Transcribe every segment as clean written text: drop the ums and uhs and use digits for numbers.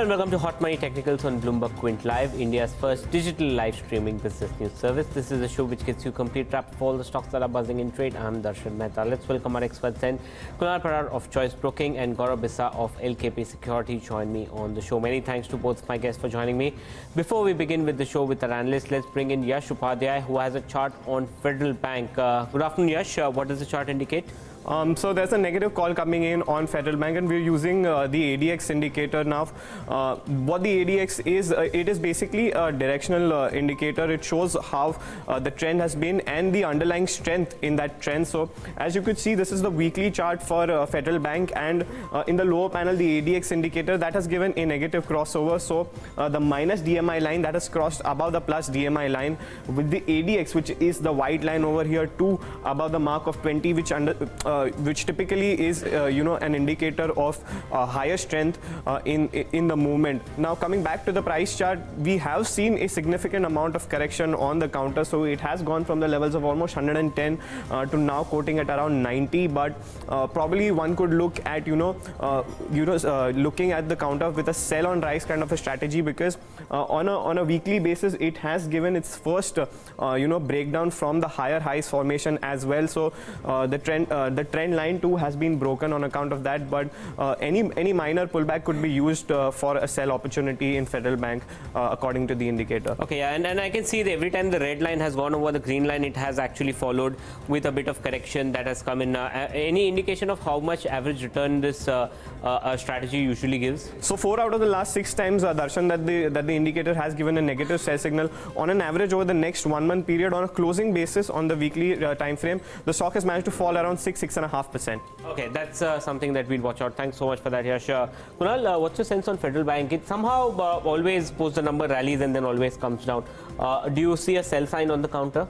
and welcome to Hot Money Technicals on Bloomberg Quint Live, India's first digital live streaming business news service. This is a show which gets you complete wrap of all the stocks that are buzzing in trade. I'm Darshan Mehta. Let's welcome our experts and Kunal Parar of Choice Broking and Gaurav Bisa of LKP Security join me on the show. Many thanks to both my guests for joining me. Before we begin with the show with our analysts, let's bring in Yash Upadhyay, who has a chart on Federal Bank. Good afternoon, Yash. What does the chart indicate? So there's a negative call coming in on Federal Bank, and we're using the ADX indicator now. What the ADX is, it is basically a directional indicator. It shows how the trend has been and the underlying strength in that trend. So as you could see, this is the weekly chart for Federal Bank, and in the lower panel, the ADX indicator that has given a negative crossover. So the minus DMI line that has crossed above the plus DMI line, with the ADX, which is the white line over here, too above the mark of 20, which typically is an indicator of higher strength in the movement. Now coming back to the price chart, we have seen a significant amount of correction on the counter. So it has gone from the levels of almost 110 to now quoting at around 90. But probably one could look at looking at the counter with a sell on rise kind of a strategy, because on a weekly basis it has given its first breakdown from the higher highs formation as well. So the trend line too has been broken on account of that, but any minor pullback could be used for a sell opportunity in Federal Bank according to the indicator. Okay, yeah, and I can see that every time the red line has gone over the green line, it has actually followed with a bit of correction that has come in. Any indication of how much average return this strategy usually gives? So 4 out of the last 6 times, Darshan, that the indicator has given a negative sell signal. On an average over the next 1 month period, on a closing basis on the weekly time frame, the stock has managed to fall around 6.5%. Okay, that's something that we'll watch out. Thanks so much for that, Yash. Kunal, what's your sense on Federal Bank? It somehow always post the number, rallies, and then always comes down. Do you see a sell sign on the counter?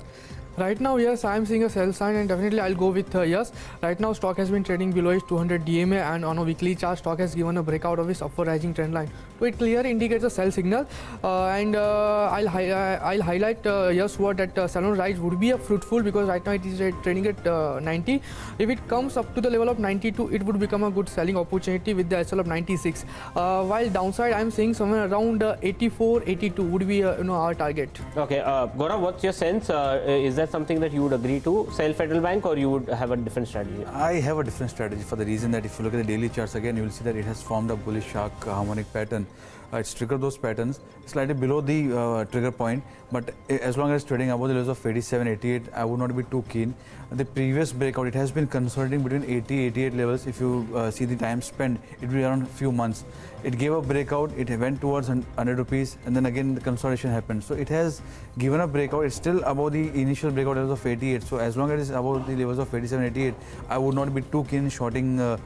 Right now, yes, I am seeing a sell sign, and definitely I'll go with yes. Right now, stock has been trading below its 200 DMA, and on a weekly chart, stock has given a breakout of its upward rising trend line. So it clearly indicates a sell signal, and I'll highlight yes what that sell on rise would be a fruitful, because right now it is trading at 90. If it comes up to the level of 92, it would become a good selling opportunity with the SL of 96. While downside, I'm seeing somewhere around 84, 82 would be our target. Okay, Gaurav, what's your sense? Is that something that you would agree to, sell Federal Bank, or you would have a different strategy? I have a different strategy, for the reason that if you look at the daily charts again, you will see that it has formed a bullish shark harmonic pattern. It's triggered those patterns slightly below the trigger point, but as long as it's trading above the levels of 87, 88, I would not be too keen. The previous breakout, it has been consolidating between 80, 88 levels. If you see the time spent, it will be around a few months. It gave a breakout, it went towards 100 rupees, and then again the consolidation happened. So it has given a breakout. It's still above the initial breakout levels of 88. So as long as it's above the levels of 87, 88, I would not be too keen shorting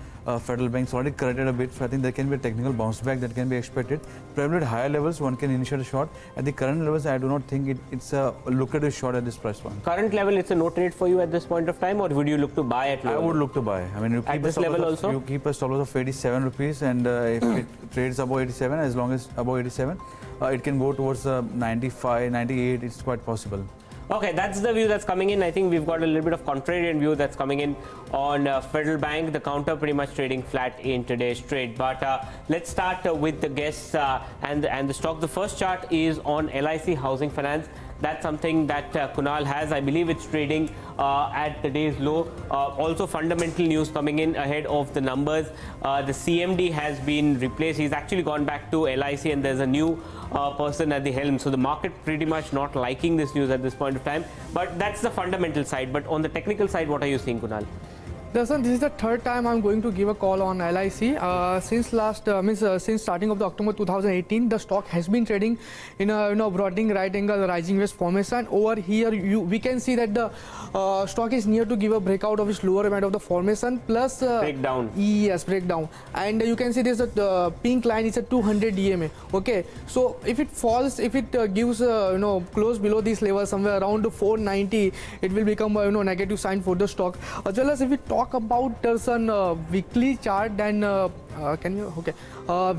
Federal Bank's already corrected a bit, so I think there can be a technical bounce back that can be expected. Probably at higher levels, one can initiate a short. At the current levels, I do not think it's a lucrative short at this price point. Current level, it's a no trade for you at this point of time, or would you look to buy at lower? I would look to buy. I mean, you keep at this level also? You keep a stop loss of 87 rupees, and if it trades above 87, as long as above 87, it can go towards 95, 98. It's quite possible. Okay, that's the view that's coming in. I think we've got a little bit of contrarian view that's coming in on Federal Bank. The counter pretty much trading flat in today's trade. But let's start with the guests and the stock. The first chart is on LIC Housing Finance. That's something that Kunal has. I believe it's trading at the day's low. Also fundamental news coming in ahead of the numbers. The CMD has been replaced. He's actually gone back to LIC, and there's a new person at the helm. So the market pretty much not liking this news at this point of time. But that's the fundamental side. But on the technical side, what are you seeing, Kunal? Darshan, this is the third time I'm going to give a call on LIC. Since starting of the October 2018, the stock has been trading in a broadening right angle rising wedge formation. Over here, we can see that the stock is near to give a breakout of its lower band of the formation plus breakdown. Yes, breakdown. And you can see this pink line is a 200 DMA. Okay, so if it falls, if it gives close below this level somewhere around 490, it will become a negative sign for the stock. As well as if it talk about Darshan weekly chart, then can you? Okay.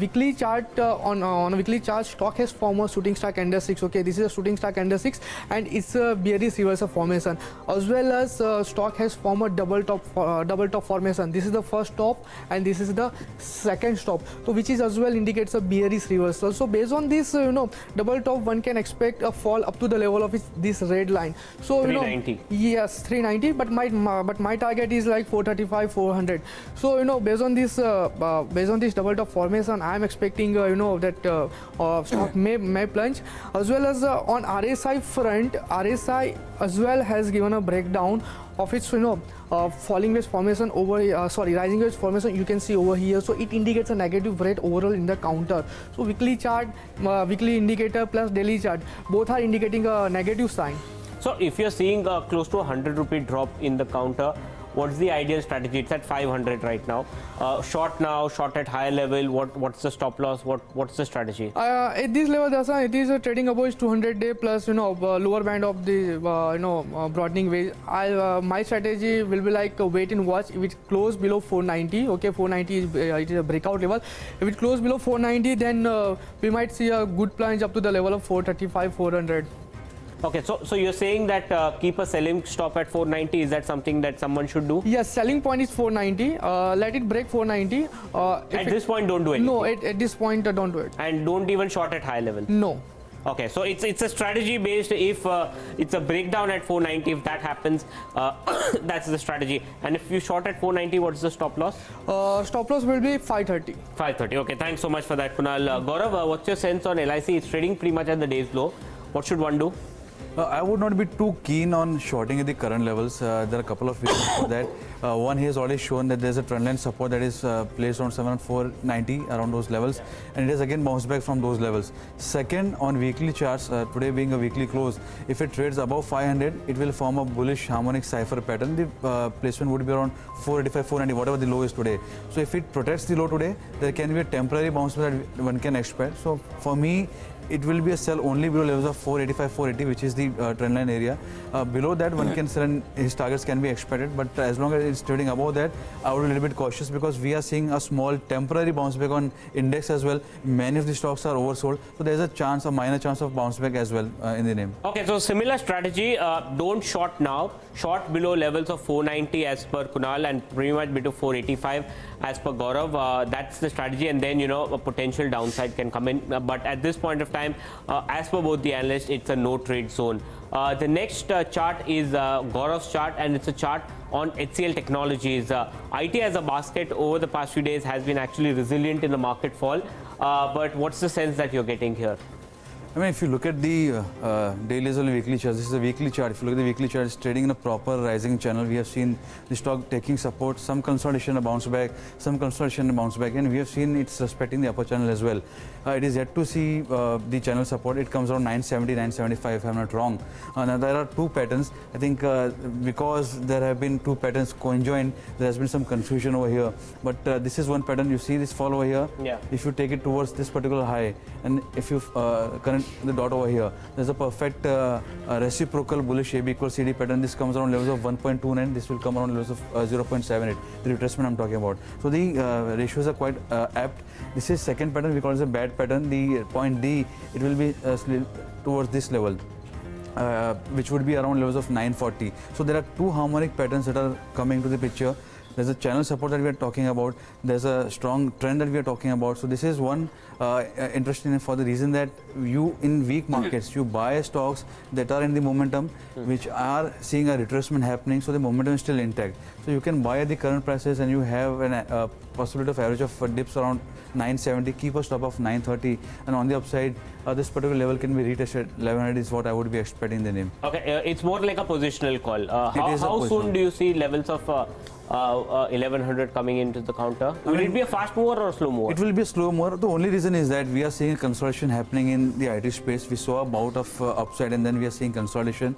Weekly chart on a weekly chart, stock has formed a shooting star candlesticks. Okay, this is a shooting star candlesticks, and it's a bearish reversal formation. As well as stock has formed a double top formation. This is the first top, and this is the second stop. So which is as well indicates a bearish reversal. So based on this, double top, one can expect a fall up to the level of this red line. So 390. Yes, 390. But my target is like 435, 400. So based on this double top formation, I am expecting that stock may plunge. As well as on RSI front, RSI as well has given a breakdown of its falling wedge formation over rising wedge formation. You can see over here. So it indicates a negative rate overall in the counter. So weekly chart, weekly indicator plus daily chart, both are indicating a negative sign. So if you're seeing close to 100 rupee drop in the counter, what's the ideal strategy? It's at 500 right now. Short now, short at higher level. What's the stop loss? What's the strategy? At this level, Dasa, it is trading above its 200-day plus lower band of the broadening wedge. My strategy will be like wait and watch. If it close below 490, okay, 490 is it is a breakout level. If it close below 490, then we might see a good plunge up to the level of 435, 400. Okay, so you're saying that keep a selling stop at 490. Is that something that someone should do? Yes, selling point is 490. Let it break 490. At this point, don't do anything. No, at this point, don't do it. And don't even short at high level. No. Okay, so it's a strategy based. If it's a breakdown at 490, if that happens, that's the strategy. And if you short at 490, what's the stop loss? Stop loss will be 530. 530. Okay, thanks so much for that, Kunal. Gaurav, what's your sense on LIC? It's trading pretty much at the day's low. What should one do? I would not be too keen on shorting at the current levels. There are a couple of reasons for that. One, he has already shown that there's a trendline support that is placed on 7490 around those levels, and it has again bounced back from those levels. Second, on weekly charts, today being a weekly close, if it trades above 500, it will form a bullish harmonic cipher pattern. The placement would be around 485, 490, whatever the low is today. So if it protects the low today, there can be a temporary bounce back that one can expect. So for me, it will be a sell only below levels of 485, 480, which is the trendline area. Below that, one can sell and his targets can be expected. But as long as it's trading above that, I would be a little bit cautious because we are seeing a small temporary bounce back on index as well. Many of the stocks are oversold. So there's a minor chance of bounce back as well in the name. Okay, so similar strategy. Don't short now. Short below levels of 490 as per Kunal and pretty much below 485 as per Gaurav. That's the strategy, and then a potential downside can come in. But at this point of time, as per both the analysts, it's a no trade zone. The next chart is Gaurav's chart, and it's a chart on HCL Technologies. IT as a basket over the past few days has been actually resilient in the market fall. But what's the sense that you're getting here? I mean, if you look at the daily as well as weekly charts, this is a weekly chart. If you look at the weekly chart, it's trading in a proper rising channel. We have seen the stock taking support, some consolidation, a bounce back, some consolidation, a bounce back, and we have seen it's respecting the upper channel as well. It is yet to see the channel support. It comes around 970, 975, if I'm not wrong. Now, there are two patterns. I think because there have been two patterns conjoined, there has been some confusion over here. But this is one pattern. You see this fall over here. Yeah. If you take it towards this particular high, and if you current the dot over here, there's a perfect reciprocal bullish AB equals CD pattern. This comes around levels of 1.29. This will come around levels of 0.78. The retracement I'm talking about. So the ratios are quite apt. This is second pattern. We call it a bad pattern. The point D, it will be towards this level. Which would be around levels of 940. So there are two harmonic patterns that are coming to the picture. There's a channel support that we are talking about. There's a strong trend that we are talking about. So this is one interesting for the reason that you in weak markets, you buy stocks that are in the momentum, which are seeing a retracement happening. So the momentum is still intact. So you can buy at the current prices and you have a possibility of average of dips around 970, keep a stop of 930, and on the upside, this particular level can be retested. 1100 is what I would be expecting in the name. Okay, it's more like a positional call. How soon do you see levels of 1100 coming into the counter? Will it be a fast mover or a slow mover? It will be a slow mover. The only reason is that we are seeing a consolidation happening in the IT space. We saw a bout of upside, and then we are seeing consolidation.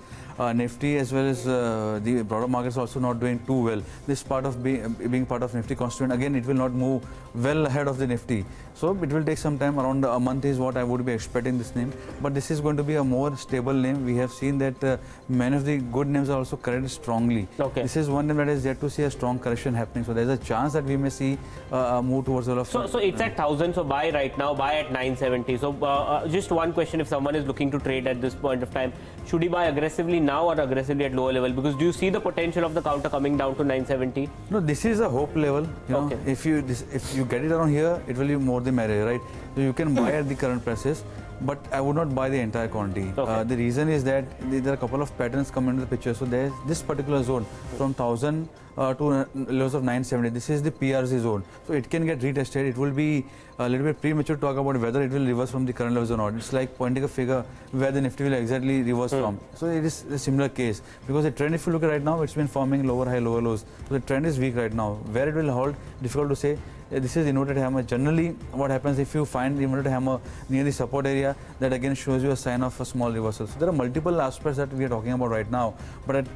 Nifty as well as the broader markets also not doing too well. This part of being part of Nifty constituent, again, it will not move well ahead of the Nifty. So it will take some time, around a month is what I would be expecting this name. But this is going to be a more stable name. We have seen that many of the good names are also corrected strongly. Okay. This is one name that is yet to see a strong correction happening. So there's a chance that we may see a move towards the level of... So it's at 1000, so buy right now, buy at 970. So just one question, if someone is looking to trade at this point of time, should he buy aggressively now or aggressively at lower level? Because do you see the potential of the counter coming down to 970? No, this is a hope level. You know, Okay. if you get it around here, it will be more the merrier, right? So you can buy at the current prices, but I would not buy the entire quantity. Okay. The reason is that there are a couple of patterns come into the picture. So there's this particular zone from 1000 to levels of 970. This is the PRZ zone. So it can get retested. It will be a little bit premature to talk about whether it will reverse from the current levels or not. It's like pointing a figure where the Nifty will exactly reverse from. So it is a similar case, because the trend, if you look at right now, it's been forming lower high, lower lows. So the trend is weak right now. Where it will hold, difficult to say. This is inverted hammer. Generally, what happens if you find the inverted hammer near the support area, that again shows you a sign of a small reversal. So there are multiple aspects that we are talking about right now, but at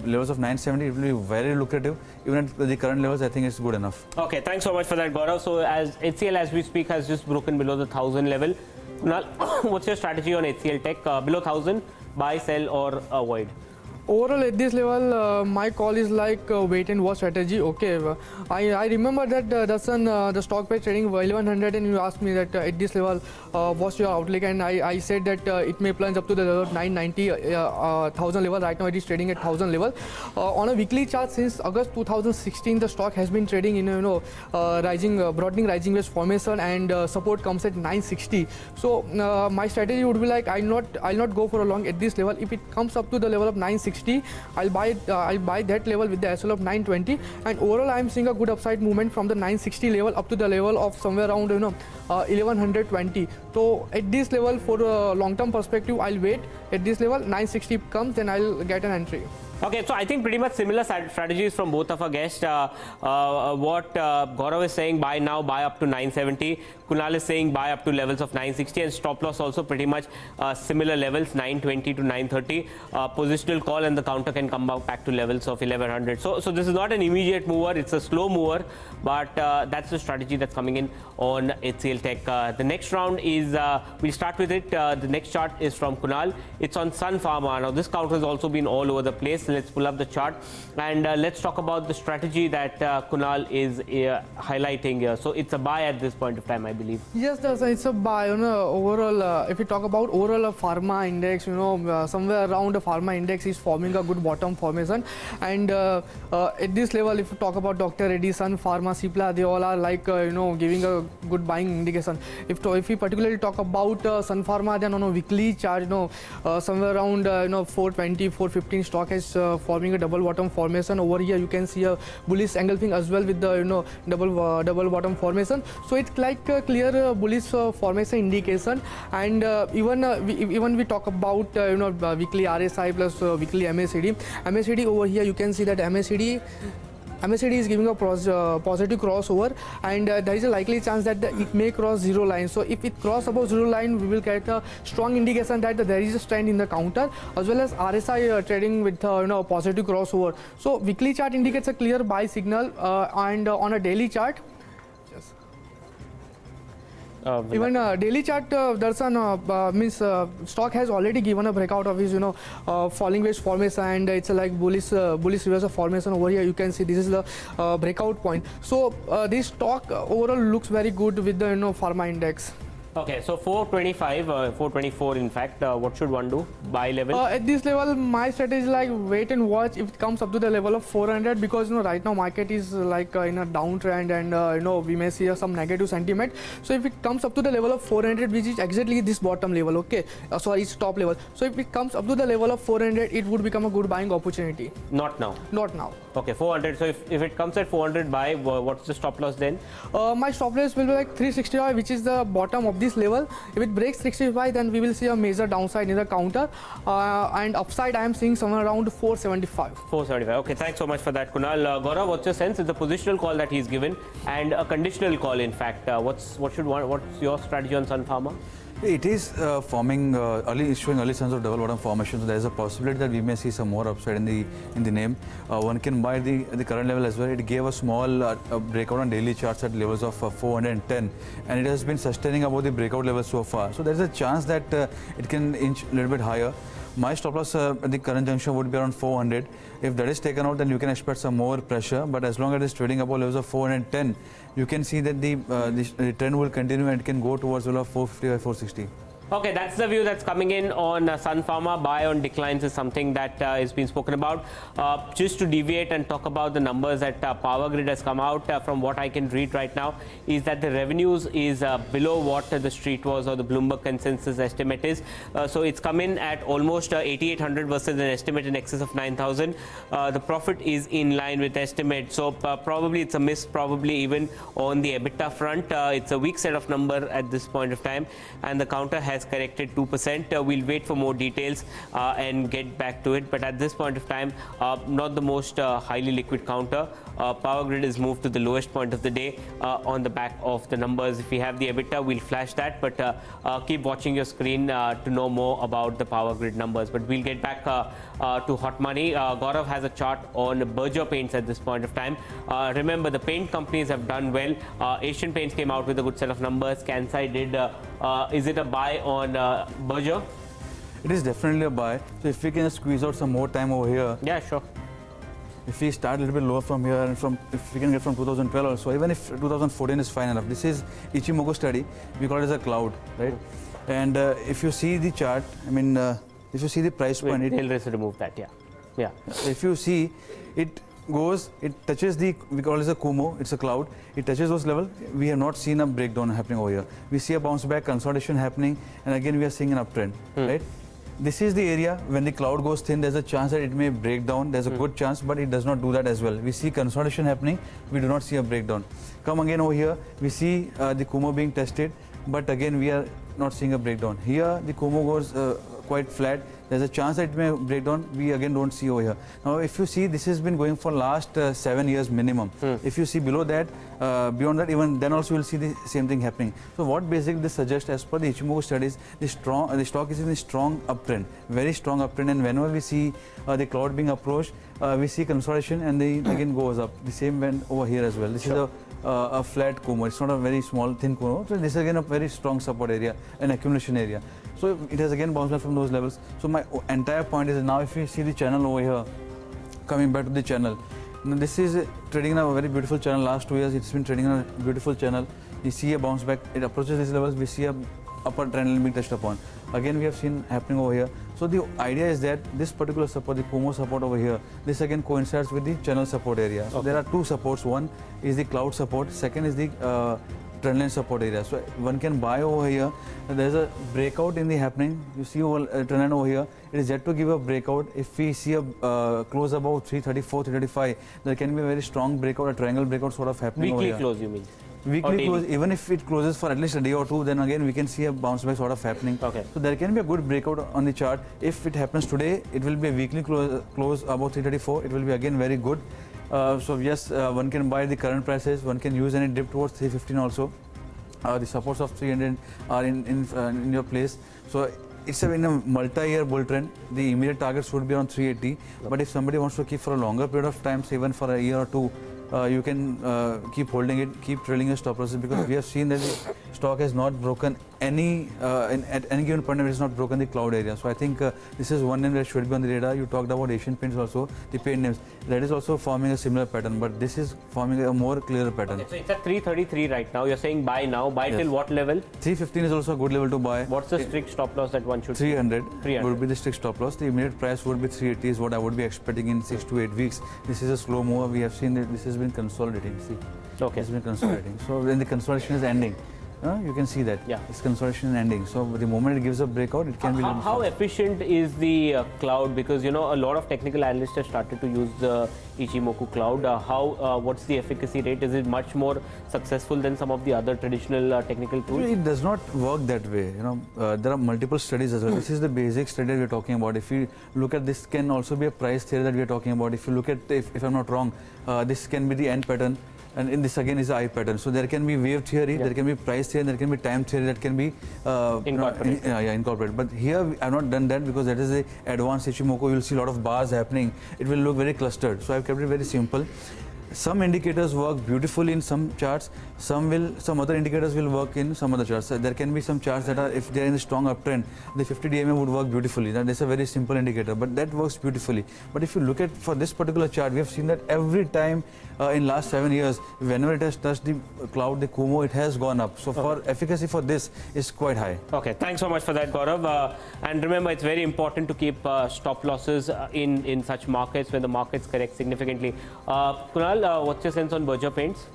levels of 970, it will be very lucrative. Even at the current levels, I think it's good enough. Okay, thanks so much for that, Gaurav. So as HCL, as we speak, has just broken below the 1000 level. Kunal, what's your strategy on HCL Tech? Below 1000, buy, sell or avoid? Overall, at this level, my call is like wait and watch strategy. Okay, I remember that the stock price trading 1100, and you asked me that at this level, what's your outlook? And I said that it may plunge up to the level of 990, 1000 level. Right now, it is trading at 1000 level. On a weekly chart, since August 2016, the stock has been trading in broadening rising wedge formation, and support comes at 960. So my strategy would be like I'll not go for a long at this level. If it comes up to the level of 960, I'll buy that level with the SL of 920, and overall I'm seeing a good upside movement from the 960 level up to the level of somewhere around 1120. So at this level, for a long-term perspective, I'll wait. At this level, 960 comes, then I'll get an entry. Okay, so I think pretty much similar strategies from both of our guests. What Gaurav is saying, buy now, buy up to 970. Kunal is saying buy up to levels of 960, and stop loss also pretty much similar levels, 920 to 930. Positional call, and the counter can come back to levels of 1100. So this is not an immediate mover, it's a slow mover, but that's the strategy that's coming in on HCL Tech. The next round is, we'll start with it. The next chart is from Kunal. It's on Sun Pharma. Now this counter has also been all over the place. Let's pull up the chart, and let's talk about the strategy that Kunal is highlighting here. So it's a buy at this point of time, I believe. Yes, it's a buy. Overall, if we talk about overall pharma index, somewhere around the pharma index is forming a good bottom formation, and at this level, if you talk about Dr. Reddy, Sun Pharma, Cipla, they all are like giving a good buying indication. If we particularly talk about Sun Pharma, then on a weekly chart, somewhere around 420, 415 stock has forming a double bottom formation. Over here you can see a bullish engulfing as well with the double bottom formation. So it's like a clear bullish formation indication, and even we talk about weekly RSI plus weekly MACD over here, you can see that MACD is giving a positive crossover, and there is a likely chance that it may cross zero line. So if it cross above zero line, we will get a strong indication that there is a trend in the counter, as well as RSI trading with positive crossover. So weekly chart indicates a clear buy signal, and on a daily chart, even daily chart, stock has already given a breakout of his falling wedge formation, and it's a like bullish reversal formation. Over here you can see this is the breakout point. So this stock overall looks very good with the pharma index. Okay, so 425, 424 in fact, what should one do? Buy level? At this level, my strategy is like wait and watch if it comes up to the level of 400, because right now market is like in a downtrend, and we may see some negative sentiment. So if it comes up to the level of 400, which is exactly this bottom level, okay, sorry, it's top level. So if it comes up to the level of 400, it would become a good buying opportunity. Not now. Not now. Okay, 400. So if it comes at 400 buy, what's the stop loss then? My stop loss will be like 365, which is the bottom of this level. If it breaks 65, then we will see a major downside in the counter, and upside I am seeing somewhere around 475. 475. Okay, thanks so much for that, Kunal. Gaurav, what's your sense? It's a positional call that he's given, and a conditional call in fact. What's your strategy on Sun Pharma? It is forming showing early signs of double bottom formation. So there is a possibility that we may see some more upside in the name. One can buy the current level as well. It gave a small breakout on daily charts at levels of 410, and it has been sustaining above the breakout level so far. So there is a chance that it can inch a little bit higher. My stop loss at the current junction would be around 400. If that is taken out, then you can expect some more pressure. But as long as it is trading above levels of 410, you can see that the trend will continue and it can go towards level of 450 or 460. Okay, that's the view that's coming in on Sun Pharma. Buy on declines is something that is being spoken about. Just to deviate and talk about the numbers that Power Grid has come out, from what I can read right now, is that the revenues is below what the street was or the Bloomberg consensus estimate is. So it's come in at almost 8,800 versus an estimate in excess of 9,000. The profit is in line with estimate. So probably it's a miss, probably even on the EBITDA front. It's a weak set of number at this point of time, and the counter has corrected 2%. We'll wait for more details and get back to it. But at this point of time, not the most highly liquid counter. Power Grid is moved to the lowest point of the day on the back of the numbers. If we have the EBITDA, we'll flash that. But keep watching your screen to know more about the Power Grid numbers. But we'll get back to hot money. Gaurav has a chart on Berger Paints at this point of time. Remember, the paint companies have done well. Asian Paints came out with a good set of numbers. Kansai did. Is it a buy on Berger? It is definitely a buy. So if we can squeeze out some more time over here. Yeah, sure. If we start a little bit lower from here, and if we can get from 2012 also, even if 2014 is fine enough. This is Ichimoku study. We call it as a cloud, right? And if you see the chart, I mean, if you see the price point, He'll remove that. Yeah. If you see, it touches we call it as a Kumo, it's a cloud, it touches those levels. We have not seen a breakdown happening over here. We see a bounce back, consolidation happening, and again we are seeing an uptrend, right? This is the area when the cloud goes thin, there's a chance that it may break down. There's a good chance, but it does not do that as well. We see consolidation happening, we do not see a breakdown. Come again over here, we see the Kumo being tested, but again we are not seeing a breakdown. Here the Kumo goes quite flat. There's a chance that it may break down. We again don't see over here. Now, if you see, this has been going for last 7 years minimum. If you see below that, beyond that, even then also you'll see the same thing happening. So what basically this suggests, as per the Ichimoku studies, the stock is in a strong uptrend, very strong uptrend. And whenever we see the cloud being approached, we see consolidation and then again goes up. The same went over here as well. This is a flat Kumo. It's not a very small thin Kumo. So this is again a very strong support area, an accumulation area. So it has again bounced back from those levels. So my entire point is now if you see the channel over here, coming back to the channel, now this is trading in a very beautiful channel. Last 2 years it's been trading in a beautiful channel. You see a bounce back, it approaches these levels, we see a upper trend line being touched upon. Again we have seen happening over here. So the idea is that this particular support, the Kumo support over here, this again coincides with the channel support area. So there are two supports. One is the cloud support, second is the trendline support area. So one can buy over here. There's a breakout in the happening. You see over trendline over here. It is yet to give a breakout. If we see a close above 334, 335, there can be a very strong breakout, a triangle breakout sort of happening over here. Weekly close, you mean? Weekly close, even if it closes for at least a day or two, then again we can see a bounce back sort of happening. Okay. So there can be a good breakout on the chart. If it happens today, it will be a weekly close above 334. It will be again very good. So yes, one can buy the current prices. One can use any dip towards 315 also. The supports of 300 are in your place. So it's in a multi-year bull trend. The immediate targets would be around 380. But if somebody wants to keep for a longer period of time, say even for a year or two, you can keep holding it, keep trailing your stop losses, because we have seen that the stock has not broken at any given point, it has not broken the cloud area. So I think this is one name that should be on the radar. You talked about Asian Paints also, the paint names. That is also forming a similar pattern, but this is forming a more clearer pattern. Okay, so it's at 333 right now. You're saying buy now. Buy till what level? 315 is also a good level to buy. What's the strict stop loss that one should? 300 300 would be the strict stop loss. The immediate price would be 380 is what I would be expecting in 6 to 8 weeks. This is a slow mover. We have seen that this has been consolidating. See, Okay. it's been consolidating. So when the consolidation is ending, you can see that. Yeah. It's consolidation and ending. So the moment it gives a breakout, it can be. How efficient is the cloud? Because a lot of technical analysts have started to use the Ichimoku cloud. What's the efficacy rate? Is it much more successful than some of the other traditional technical tools? It does not work that way. There are multiple studies as well. This is the basic study we are talking about. If you look at this, can also be a price theory that we are talking about. If you look at, if I'm not wrong, this can be the end pattern. And in this again is a I pattern. So there can be wave theory, there can be price theory, there can be time theory that can be incorporated. But here I've not done that because that is the advanced Ichimoku. You'll see a lot of bars happening. It will look very clustered. So I've kept it very simple. Some indicators work beautifully in some charts. Some other indicators will work in some other charts. There can be some charts that are, if they are in a strong uptrend, the 50 DMA would work beautifully. That is a very simple indicator, but that works beautifully. But if you look at for this particular chart, we have seen that every time in last 7 years, whenever it has touched the cloud, the Kumo, it has gone up. So for efficacy for this is quite high. Okay, thanks so much for that, Gaurav. And remember, it's very important to keep stop losses in such markets when the markets correct significantly. Kunal, what's your sense on Berger Paints?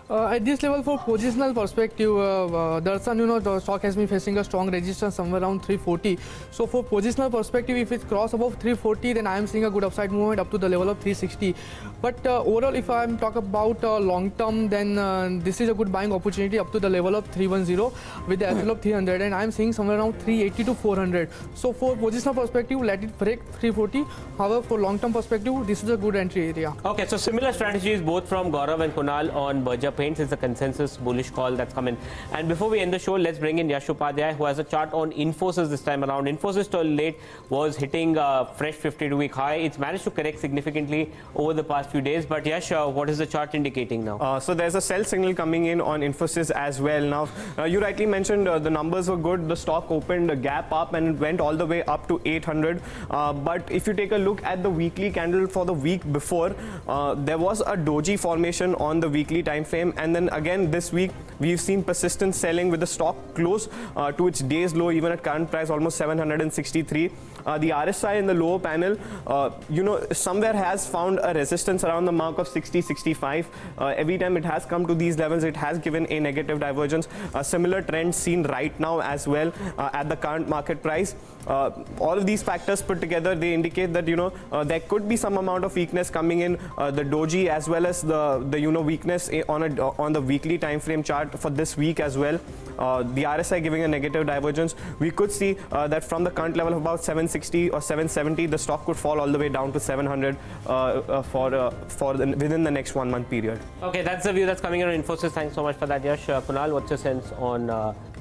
At this level, for positional perspective, Darshan, the stock has been facing a strong resistance somewhere around 340. So for positional perspective, if it cross above 340, then I am seeing a good upside movement up to the level of 360. But overall, if I am talk about long term, then this is a good buying opportunity up to the level of 310 with the SL of 300, and I am seeing somewhere around 380 to 400. So for positional perspective, let it break 340. However, for long term perspective, this is a good entry area. Okay, so similar strategies both from Gaurav and Kunal on Berger Paints. Is the consensus bullish call that's come in. And before we end the show, let's bring in Yash Upadhyay, who has a chart on Infosys this time around. Infosys till late was hitting a fresh 52-week high. It's managed to correct significantly over the past few days. But Yash, what is the chart indicating now? So there's a sell signal coming in on Infosys as well. Now, you rightly mentioned the numbers were good. The stock opened a gap up and it went all the way up to 800. But if you take a look at the weekly candle for the week before, there was a doji formation on the weekly time frame. And then again this week we've seen persistent selling with the stock close to its day's low, even at current price almost 763. The RSI in the lower panel, somewhere has found a resistance around the mark of 60-65. Every time it has come to these levels, it has given a negative divergence. A similar trend seen right now as well at the current market price. All of these factors put together, they indicate that there could be some amount of weakness coming in the doji as well as the weakness on the weekly time frame chart for this week as well. The RSI giving a negative divergence. We could see that from the current level of about 760 or 770, the stock could fall all the way down to 700 within the next 1 month period. Okay, that's the view that's coming in on Infosys. Thanks so much for that, Yash. Kunal, what's your sense on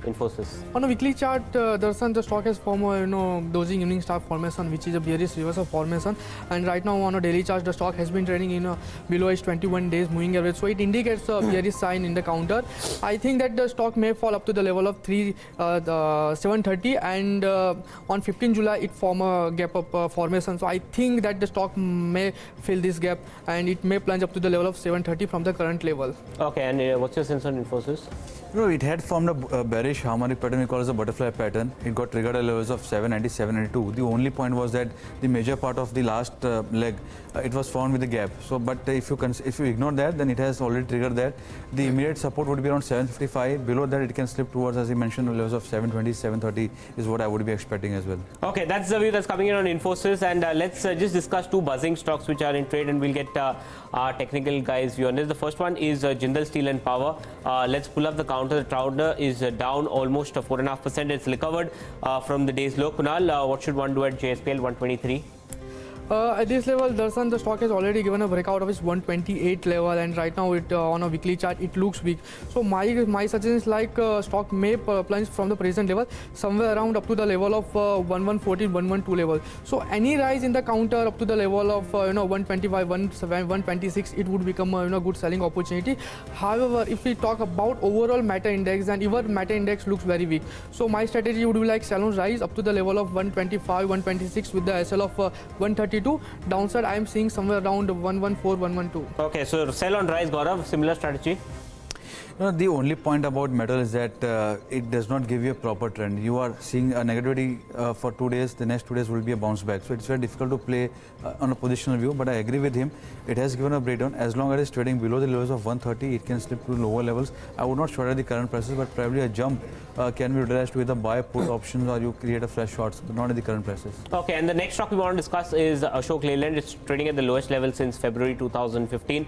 Infosys? On a weekly chart, Darshan, the stock has formed a dozing evening star formation, which is a bearish reversal formation. And right now on a daily chart, the stock has been trading in below its 21 days moving average. So it indicates a bearish sign in the counter. I think that the stock may fall up to the level of 730, and on 15 July it form a gap up formation. So I think that the stock may fill this gap and it may plunge up to the level of 730 from the current level. Okay, and what's your sense on Infosys? It had formed a bearish harmonic pattern we call as a butterfly pattern. It got triggered at levels of 790, 792. The only point was that the major part of the last leg, it was formed with a gap. So, but if you ignore that, then it has already triggered that. The immediate support would be around 755. Below that, it can slip towards, as you mentioned, the levels of 720, 730 is what I would be expecting as well. Okay, that's the view that's coming in on Infosys, and let's just discuss two buzzing stocks which are in trade, and we'll get our technical guys' view on this. The first one is Jindal Steel and Power. Let's pull up the counter. The counter is down almost 4.5%. It's recovered from the day's low. Kunal, what should one do at JSPL 123? At this level, Darshan, the stock has already given a breakout of its 128 level, and right now it on a weekly chart it looks weak. So my suggestion is like stock may plunge from the present level somewhere around up to the level of 1114, 112 level. So any rise in the counter up to the level of 125, 126, it would become a good selling opportunity. However, if we talk about overall Meta index, then even Meta index looks very weak. So my strategy would be like sell on rise up to the level of 125, 126 with the SL of 130. Downside, I am seeing somewhere around 114, 112. Okay, so sell on rise, Gaurav, similar strategy? The only point about metal is that it does not give you a proper trend. You are seeing a negativity for 2 days, the next 2 days will be a bounce back. So it's very difficult to play on a positional view, but I agree with him. It has given a breakdown. As long as it's trading below the levels of 130, it can slip to lower levels. I would not short at the current prices, but probably a jump can be utilized with a buy put options, or you create a fresh shorts, but not at the current prices. Okay, and the next stock we want to discuss is Ashok Leyland. It's trading at the lowest level since February 2015.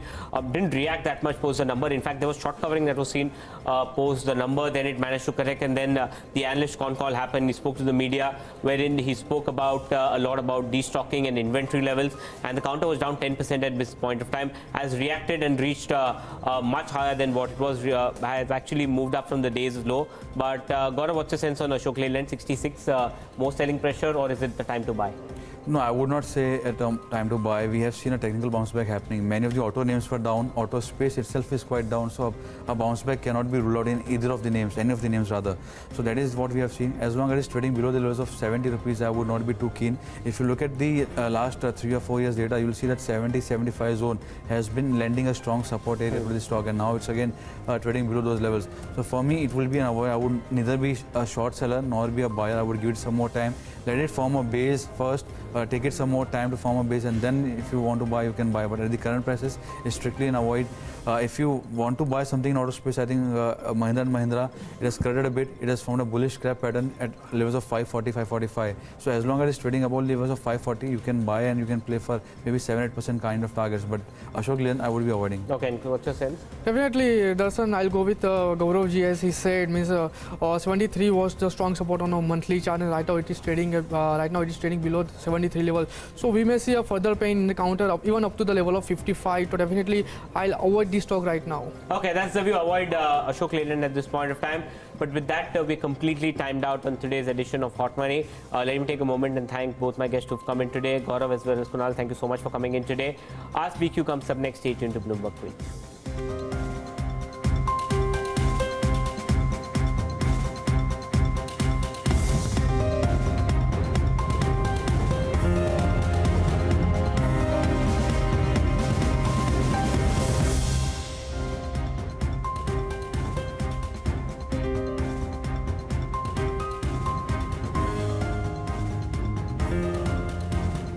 Didn't react that much post the number. In fact, there was short covering that was seen post the number. Then it managed to correct, and then the analyst con call happened. He spoke to the media, wherein he spoke about a lot about destocking and inventory levels, and the counter was down 10% at this point of time, has reacted and reached much higher than what it was, has actually moved up from the day's low. But Gaurav, what's your sense on Ashok Leyland 66? More selling pressure, or is it the time to buy? No, I would not say at time to buy. We have seen a technical bounce back happening. Many of the auto names were down. Auto space itself is quite down. So a bounce back cannot be ruled out in either of the names, any of the names rather. So that is what we have seen. As long as it's trading below the levels of 70 rupees, I would not be too keen. If you look at the last 3 or 4 years data, you will see that 70-75 zone has been lending a strong support area to the stock, and now it's again trading below those levels. So for me, it will be an avoid. I would neither be a short seller nor be a buyer. I would give it some more time. Let it form a base first. Take it some more time to form a base, and then if you want to buy, you can buy. But at the current prices, it's strictly an avoid. If you want to buy something in auto space, I think Mahindra & Mahindra, it has corrected a bit. It has formed a bullish scrap pattern at levels of 540, 545. So as long as it's trading above levels of 540, you can buy and you can play for maybe 7-8% kind of targets. But Ashok Leyland, I would be avoiding. Okay, and what's your sense? Definitely, Darshan, I'll go with Gaurav ji, as he said. Means 73 was the strong support on a monthly chart, and right now it is trading below 73 level. So we may see a further pain in the counter, even up to the level of 55. So definitely, I'll avoid this stock right now. Okay, that's the view. Avoid Ashok Leyland at this point of time. But with that, we're completely timed out on today's edition of Hot Money. Let me take a moment and thank both my guests who've come in today. Gaurav as well as Kunal, thank you so much for coming in today. Ask BQ comes up next. Stay tuned to Bloomberg Week.